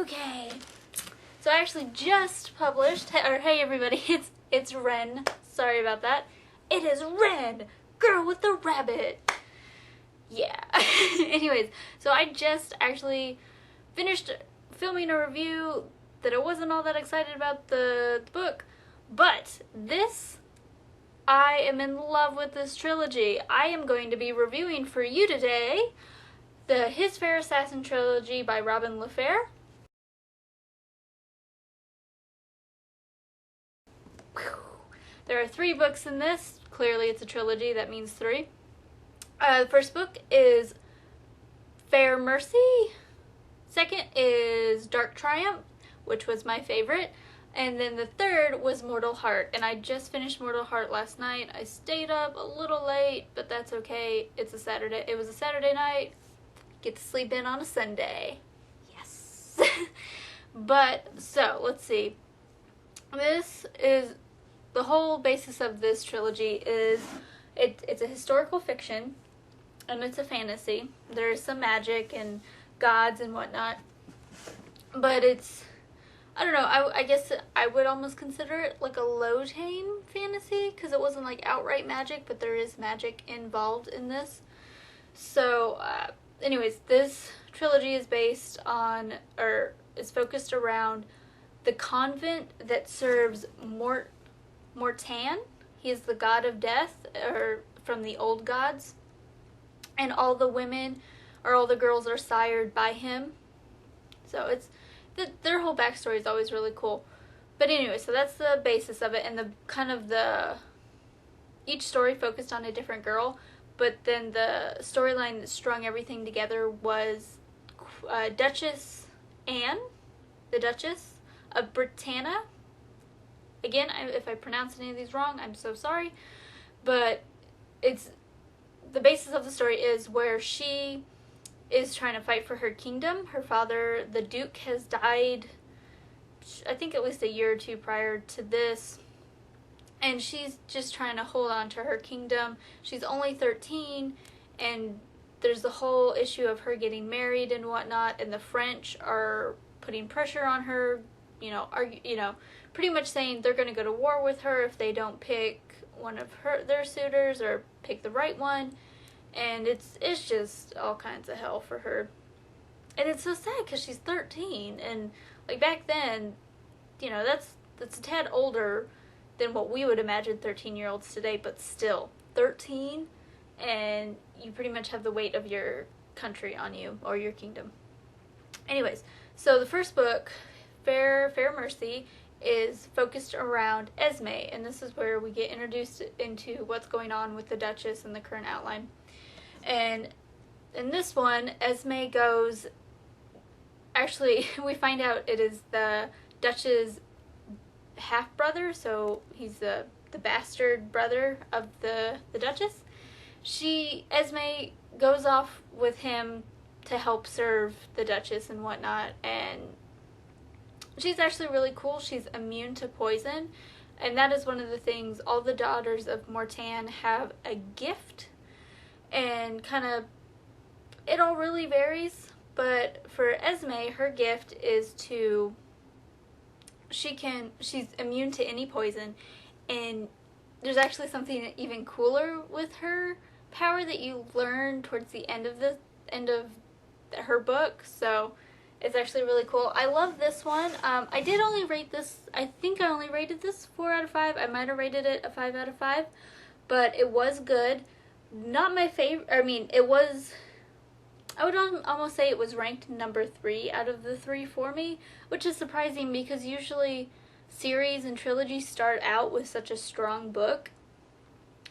Okay, so I actually just published, or hey everybody, it's Ren. Sorry about that. It is Ren, girl with the rabbit. Yeah. Anyways, so I just actually finished filming a review that I wasn't all that excited about the book, but I am in love with this trilogy. I am going to be reviewing for you today the His Fair Assassin trilogy by Robin LaFevers. There are 3 books in this. Clearly it's a trilogy, that means 3. The first book is Fair Mercy. Second is Dark Triumph, which was my favorite. And then the third was Mortal Heart. And I just finished Mortal Heart last night. I stayed up a little late, but that's okay. It was a Saturday night. Get to sleep in on a Sunday. Yes. But, so, let's see. The whole basis of this trilogy is, it's a historical fiction, and it's a fantasy. There's some magic and gods and whatnot, but I don't know, I guess I would almost consider it like a low-tame fantasy, because it wasn't like outright magic, but there is magic involved in this. So, anyways, this trilogy is based on, or is focused around the convent that serves Mortan. He is the god of death, or from the old gods, and all the women or all the girls are sired by him. So their whole backstory is always really cool. But anyway, so that's the basis of it, and each story focused on a different girl, but then the storyline that strung everything together was Duchess Anne, the Duchess of Britannia. Again, if I pronounce any of these wrong, I'm so sorry. But the basis of the story is where she is trying to fight for her kingdom. Her father, the Duke, has died, I think at least a year or 2 prior to this. And she's just trying to hold on to her kingdom. She's only 13, and there's the whole issue of her getting married and whatnot, and the French are putting pressure on her, pretty much saying they're going to go to war with her if they don't pick one of their suitors or pick the right one. And it's just all kinds of hell for her. And it's so sad because she's 13, and like back then, that's a tad older than what we would imagine 13-year-olds today, but still 13, and you pretty much have the weight of your country on you, or your kingdom. Anyways, so the first book, Fair Mercy, is focused around Esme, and this is where we get introduced into what's going on with the Duchess and the current outline. And in this one, Esme goes, actually, we find out it is the Duchess' half-brother, so he's the bastard brother of the Duchess. Esme goes off with him to help serve the Duchess and whatnot, and she's actually really cool. She's immune to poison, and that is one of the things. All the daughters of Mortan have a gift, and it all really varies, but for Esme, her gift is she's immune to any poison, and there's actually something even cooler with her power that you learn towards the end of her book, so it's actually really cool. I love this one. I did only rate this, I think I only rated this 4 out of 5. I might have rated it a 5 out of 5, but it was good. Not my favorite, I would almost say it was ranked number 3 out of the 3 for me, which is surprising because usually series and trilogies start out with such a strong book.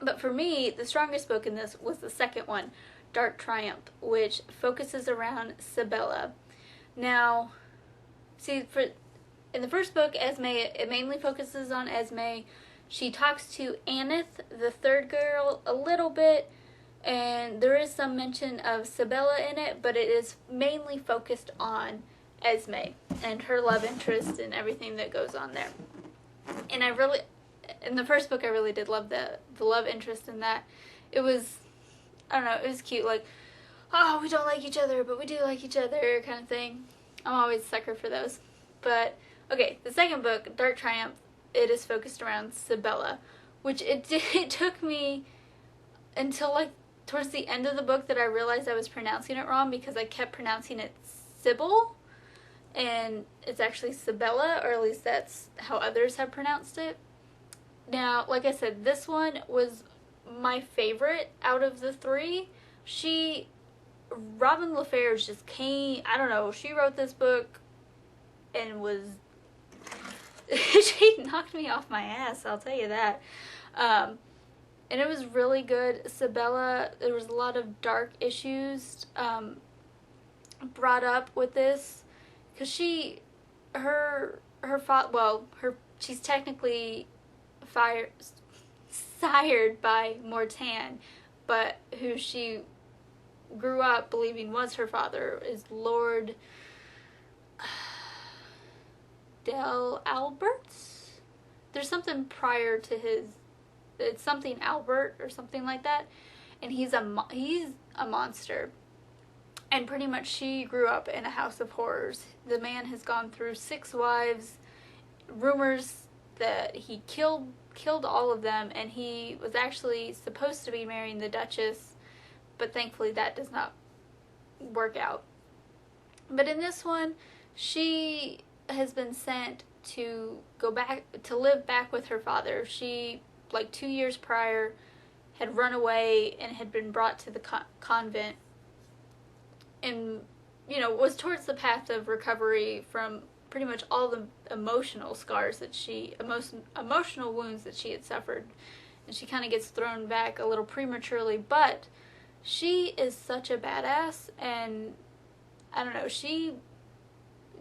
But for me, the strongest book in this was the second one, Dark Triumph, which focuses around Sibella. Now, see, in the first book, it mainly focuses on Esme. She talks to Aneth, the third girl, a little bit, and there is some mention of Sibella in it, but it is mainly focused on Esme and her love interest and everything that goes on there. And in the first book, I really did love the love interest in that. It was, I don't know, it was cute, like, oh, we don't like each other, but we do like each other kind of thing. I'm always a sucker for those. But, okay, the second book, Dark Triumph, it is focused around Sibella, which it took me until, like, towards the end of the book that I realized I was pronouncing it wrong, because I kept pronouncing it Sybil, and it's actually Sibella, or at least that's how others have pronounced it. Now, like I said, this one was my favorite out of the three. Robin LaFevers just came, I don't know, she wrote this book and was, she knocked me off my ass, I'll tell you that. And it was really good. Sibella, there was a lot of dark issues brought up with this, because she's technically sired by Mortan, but who she grew up believing was her father is Lord Del Alberts. There's something prior to it's something Albert or something like that, and he's a monster. And pretty much she grew up in a house of horrors. The man has gone through 6 wives, rumors that he killed all of them, and he was actually supposed to be marrying the Duchess, but thankfully that does not work out. But in this one, she has been sent to go back to live back with her father. She, like 2 years prior, had run away and had been brought to the convent, and was towards the path of recovery from pretty much all the emotional scars that emotional wounds that she had suffered, and she kind of gets thrown back a little prematurely, but she is such a badass, and I don't know, she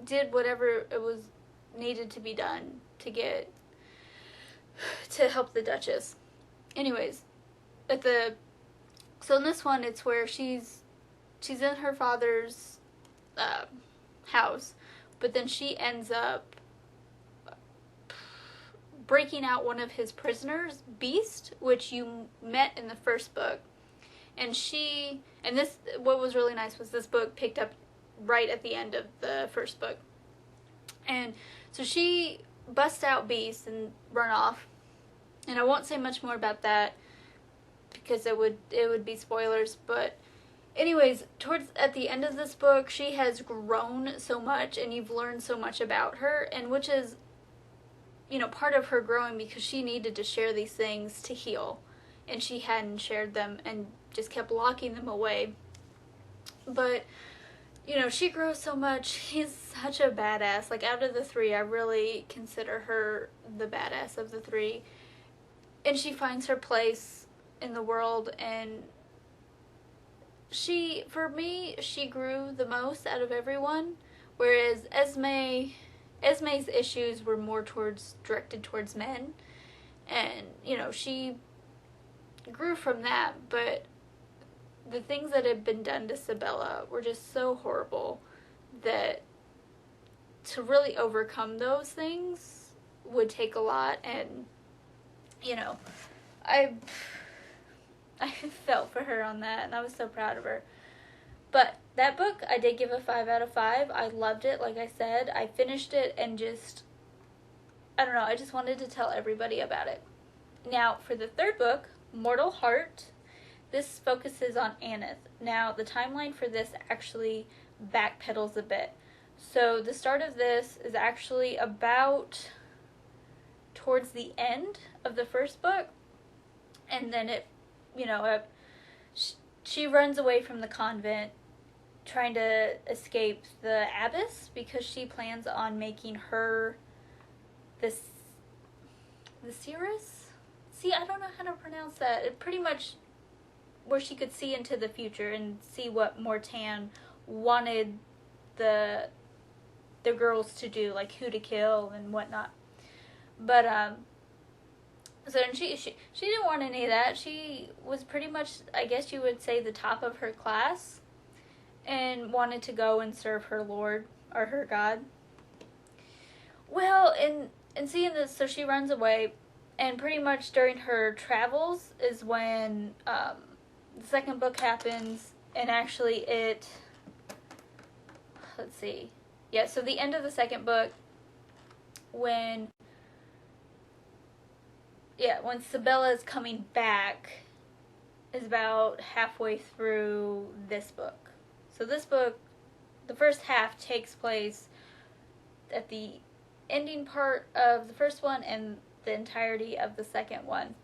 did whatever it was needed to be done to help the Duchess. Anyways, so in this one, it's where she's in her father's house, but then she ends up breaking out one of his prisoners, Beast, which you met in the first book. And what was really nice was this book picked up right at the end of the first book. And so she busts out Beast and run off. And I won't say much more about that because it would be spoilers, but anyways, at the end of this book, she has grown so much, and you've learned so much about her, and which is, part of her growing, because she needed to share these things to heal, and she hadn't shared them and just kept locking them away. But, she grows so much. She's such a badass. Like, out of the 3, I really consider her the badass of the 3. And she finds her place in the world, and for me, she grew the most out of everyone, whereas Esme's issues were more directed towards men, and, she grew from that, but the things that had been done to Sibella were just so horrible that to really overcome those things would take a lot, and, I felt for her on that, and I was so proud of her. But that book, I did give a 5 out of 5. I loved it, like I said. I finished it and I don't know, I just wanted to tell everybody about it. Now, for the third book, Mortal Heart, this focuses on Aneth. Now, the timeline for this actually backpedals a bit. So, the start of this is actually about towards the end of the first book, and then she runs away from the convent trying to escape the abbess, because she plans on making her the Cirrus? See, I don't know how to pronounce that. It pretty much where she could see into the future and see what Mortan wanted the girls to do, like who to kill and whatnot. But so she didn't want any of that. She was pretty much, I guess you would say, the top of her class, and wanted to go and serve her lord, or her god. Well, in seeing this, so she runs away, and pretty much during her travels is when the second book happens, and actually let's see, yeah, so the end of the second book, when Sabella is coming back, is about halfway through this book. So this book, the first half takes place at the ending part of the first one and the entirety of the second one.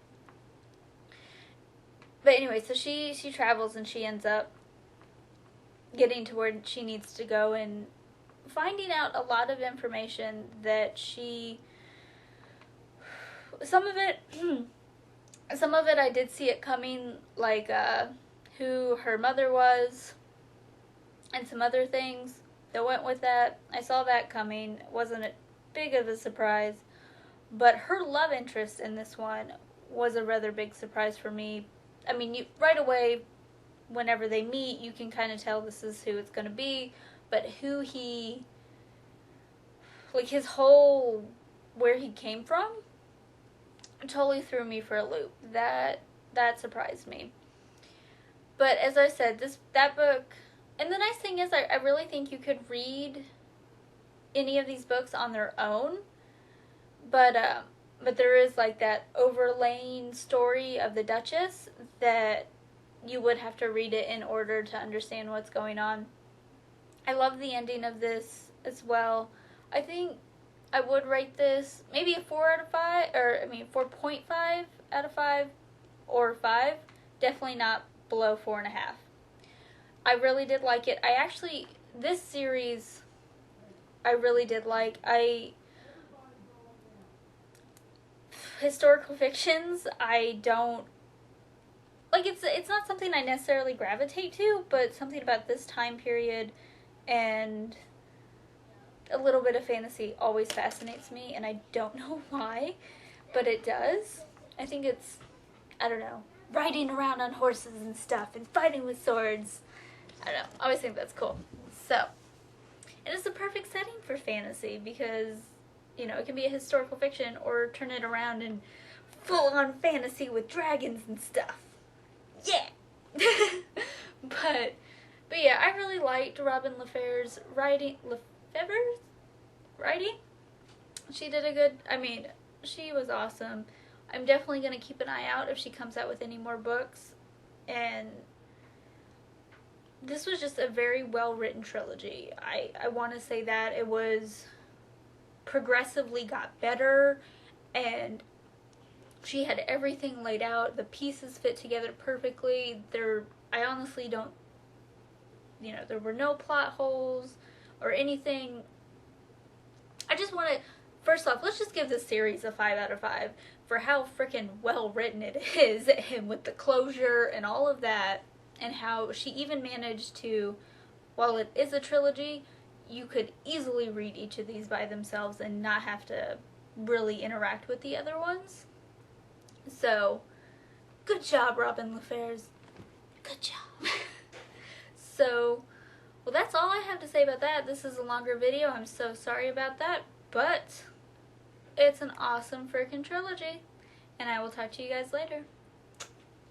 But anyway, so she travels and she ends up getting to where she needs to go and finding out a lot of information that some of it I did see it coming, like who her mother was and some other things that went with that. I saw that coming. It wasn't a big of a surprise, but her love interest in this one was a rather big surprise for me. I mean, you right away, whenever they meet, you can kind of tell this is who it's going to be, but who he, like his whole, where he came from, totally threw me for a loop. That surprised me. But as I said, that book, and the nice thing is I really think you could read any of these books on their own, but there is like that overlaying story of the Duchess that you would have to read it in order to understand what's going on. I love the ending of this as well. I think I would rate this maybe a 4 out of 5, or 4.5 out of 5, or 5. Definitely not below 4.5. I really did like it. This series, I really did like. Historical fictions, I don't, like, it's not something I necessarily gravitate to, but something about this time period and a little bit of fantasy always fascinates me, and I don't know why, but it does. I think it's, I don't know, riding around on horses and stuff and fighting with swords. I don't know, I always think that's cool. So, and it's the perfect setting for fantasy because, you know, it can be a historical fiction or turn it around and full-on fantasy with dragons and stuff. Yeah! But yeah, I really liked Robin LaFevers' writing. LaFevers? Writing? She did a good, she was awesome. I'm definitely going to keep an eye out if she comes out with any more books. And this was just a very well-written trilogy. I want to say that it was progressively got better, and she had everything laid out. The pieces fit together perfectly. I honestly don't, there were no plot holes or anything. I just want to, first off, let's just give this series a 5 out of 5 for how freaking well written it is, and with the closure and all of that, and how she even managed to, while it is a trilogy, you could easily read each of these by themselves and not have to really interact with the other ones. So, good job, Robin LaFevers. Good job. So, well, that's all I have to say about that. This is a longer video. I'm so sorry about that, but it's an awesome freaking trilogy. And I will talk to you guys later.